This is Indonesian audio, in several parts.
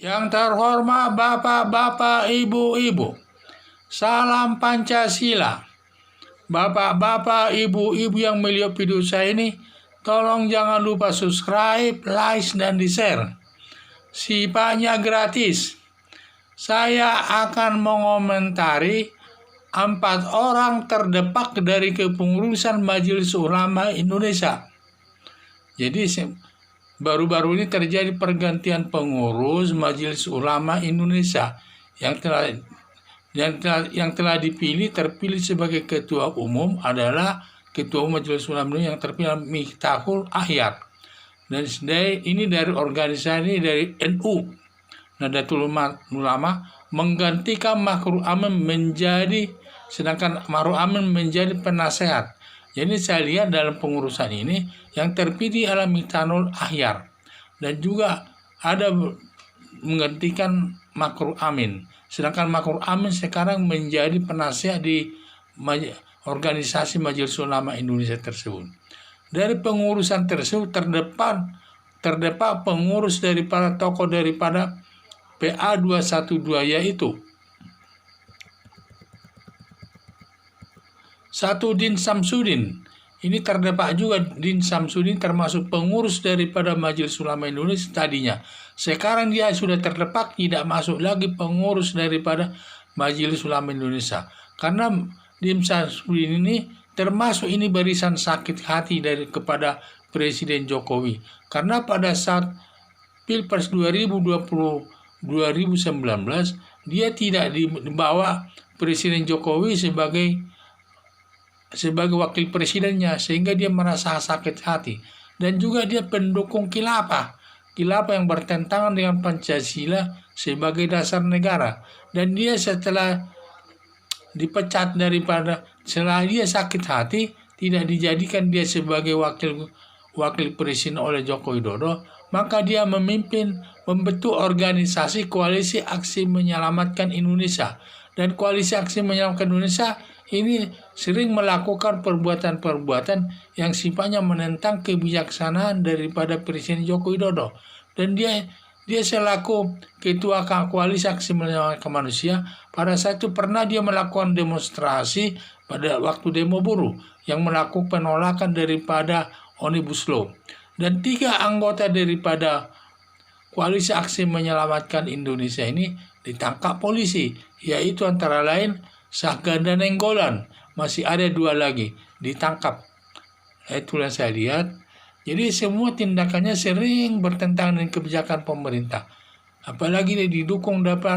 Yang terhormat Bapak-Bapak, Ibu-Ibu, salam Pancasila. Bapak-bapak, ibu-ibu yang melihat video saya ini, tolong jangan lupa subscribe, like, dan di-share. Sifatnya gratis. Saya akan mengomentari 4 orang terdepak dari kepengurusan Majelis Ulama Indonesia. Jadi baru-baru ini terjadi pergantian pengurus Majelis Ulama Indonesia yang telah terpilih sebagai ketua umum adalah ketua umum Majelis Ulama yang terpilih Miftahul Ahyar. Dan ini dari organisasi dari NU, Nahdlatul Ulama, menggantikan Ma'ruf Amin sedangkan Ma'ruf Amin menjadi penasehat. Jadi saya lihat dalam pengurusan ini yang terpilih adalah Miftahul Ahyar dan juga ada menggantikan Ma'ruf Amin. Sedangkan Ma'ruf Amin sekarang menjadi penasehat di organisasi Majelis Ulama Indonesia tersebut. Dari pengurusan tersebut terdepak pengurus daripada tokoh daripada PA 212 yaitu 1 Din Samsudin. Ini terdepak juga Din Samsudin termasuk pengurus daripada Majelis Ulama Indonesia tadinya. Sekarang dia sudah terdepak, tidak masuk lagi pengurus daripada Majelis Ulama Indonesia. Karena Din Samsudin ini termasuk ini barisan sakit hati kepada Presiden Jokowi. Karena pada saat Pilpres 2019 dia tidak dibawa Presiden Jokowi sebagai wakil presidennya, sehingga dia merasa sakit hati. Dan juga dia pendukung khilafah yang bertentangan dengan Pancasila sebagai dasar negara. Dan dia setelah dipecat setelah dia sakit hati, tidak dijadikan dia sebagai wakil presiden oleh Joko Widodo, maka dia membentuk organisasi Koalisi Aksi Menyelamatkan Indonesia. Dan Koalisi Aksi Menyelamatkan Indonesia ini sering melakukan perbuatan-perbuatan yang sifatnya menentang kebijaksanaan daripada Presiden Joko Widodo. Dan dia selaku ketua Koalisi Aksi Menyelamatkan Manusia, pada saat itu pernah dia melakukan demonstrasi pada waktu demo buruh yang melakukan penolakan daripada Omnibus Law. Dan 3 anggota daripada Koalisi Aksi Menyelamatkan Indonesia ini ditangkap polisi, yaitu antara lain Syahganda Nenggolan. Masih ada 2 lagi ditangkap. Itulah saya lihat. Jadi semua tindakannya sering bertentangan dengan kebijakan pemerintah. Apalagi dia didukung dapat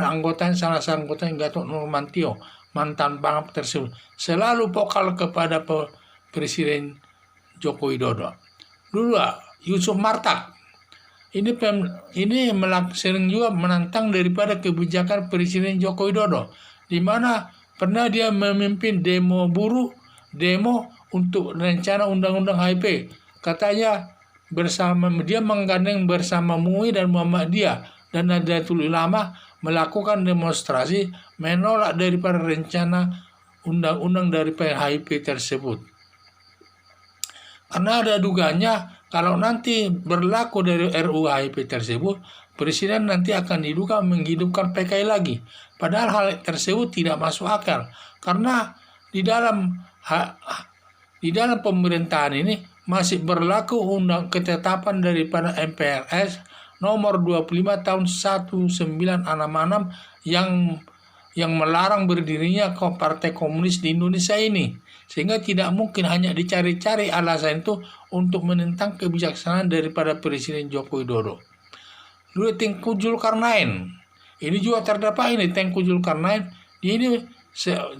salah satu anggota Gatot Nurmantio, mantan Pangap tersebut, selalu vokal kepada Presiden Joko Widodo. Dulu Yusuf Martak. Ini sering juga menantang daripada kebijakan Presiden Joko Widodo, di mana pernah dia memimpin demo untuk rencana undang-undang HIP. Katanya dia menggandeng bersama MUI dan Muhammadiyah dan Nahdlatul Ulama melakukan demonstrasi menolak daripada rencana undang-undang daripada HIP tersebut. Karena ada dugaannya kalau nanti berlaku dari RUU HIP tersebut, Presiden nanti akan diduga menghidupkan PKI lagi. Padahal hal tersebut tidak masuk akal. Karena di dalam pemerintahan ini masih berlaku ketetapan daripada MPRS nomor 25 tahun 1966 yang melarang berdirinya Partai Komunis di Indonesia ini. Sehingga tidak mungkin hanya dicari-cari alasan itu untuk menentang kebijaksanaan daripada Presiden Joko Widodo. Dulu Tengku Zulkarnain, ini juga terdapat ini Tengku Zulkarnain. Ini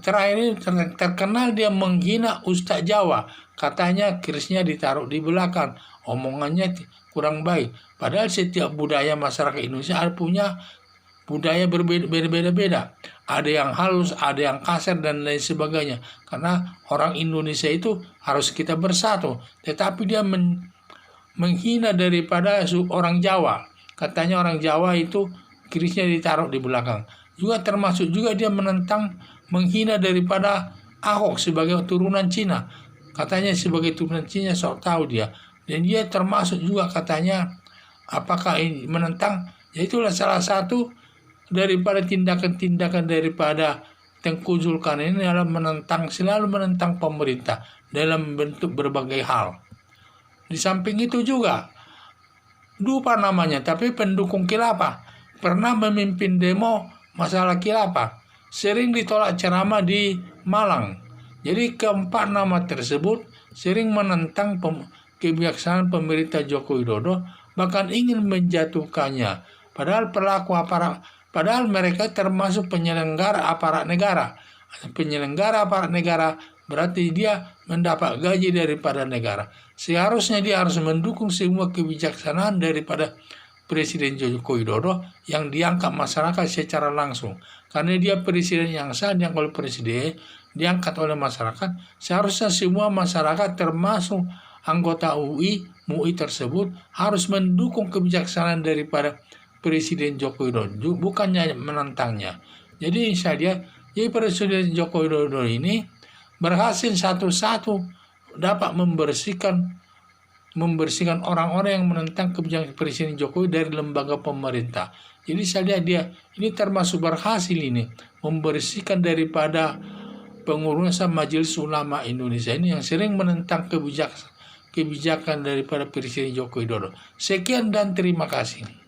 terakhir ini terkenal dia menghina Ustadz Jawa. Katanya kerisnya ditaruh di belakang, omongannya kurang baik. Padahal setiap budaya masyarakat Indonesia punya budaya berbeda-beda. Ada yang halus, ada yang kasar, dan lain sebagainya. Karena orang Indonesia itu harus kita bersatu. Tetapi dia menghina daripada orang Jawa. Katanya orang Jawa itu kerisnya ditaruh di belakang. Juga termasuk juga dia menghina daripada Ahok sebagai turunan Cina. Katanya sebagai turunan Cina sok tahu dia. Dan dia termasuk juga katanya apakah menentang Ya itulah salah satu daripada tindakan-tindakan daripada Tengku Zulkarnain ini adalah selalu menentang pemerintah dalam bentuk berbagai hal. Di samping itu juga, lupa namanya, tapi pendukung khilafah pernah memimpin demo masalah khilafah, sering ditolak ceramah di Malang. Jadi keempat nama tersebut sering menentang kebijaksanaan pemerintah Joko Widodo, bahkan ingin menjatuhkannya. Padahal mereka termasuk penyelenggara aparat negara. Penyelenggara aparat negara berarti dia mendapat gaji daripada negara. Seharusnya dia harus mendukung semua kebijaksanaan daripada Presiden Joko Widodo yang diangkat masyarakat secara langsung. Karena dia presiden yang sah, yang oleh presiden diangkat oleh masyarakat, seharusnya semua masyarakat termasuk anggota MUI tersebut harus mendukung kebijaksanaan daripada Presiden Joko Widodo, bukannya menentangnya. Jadi Presiden Joko Widodo ini berhasil satu-satu dapat membersihkan orang-orang yang menentang kebijakan Presiden Jokowi dari lembaga pemerintah. Jadi saya lihat dia ini termasuk berhasil ini membersihkan daripada pengurusan Majelis Ulama Indonesia ini yang sering menentang kebijakan daripada Presiden Joko Widodo. Sekian dan terima kasih.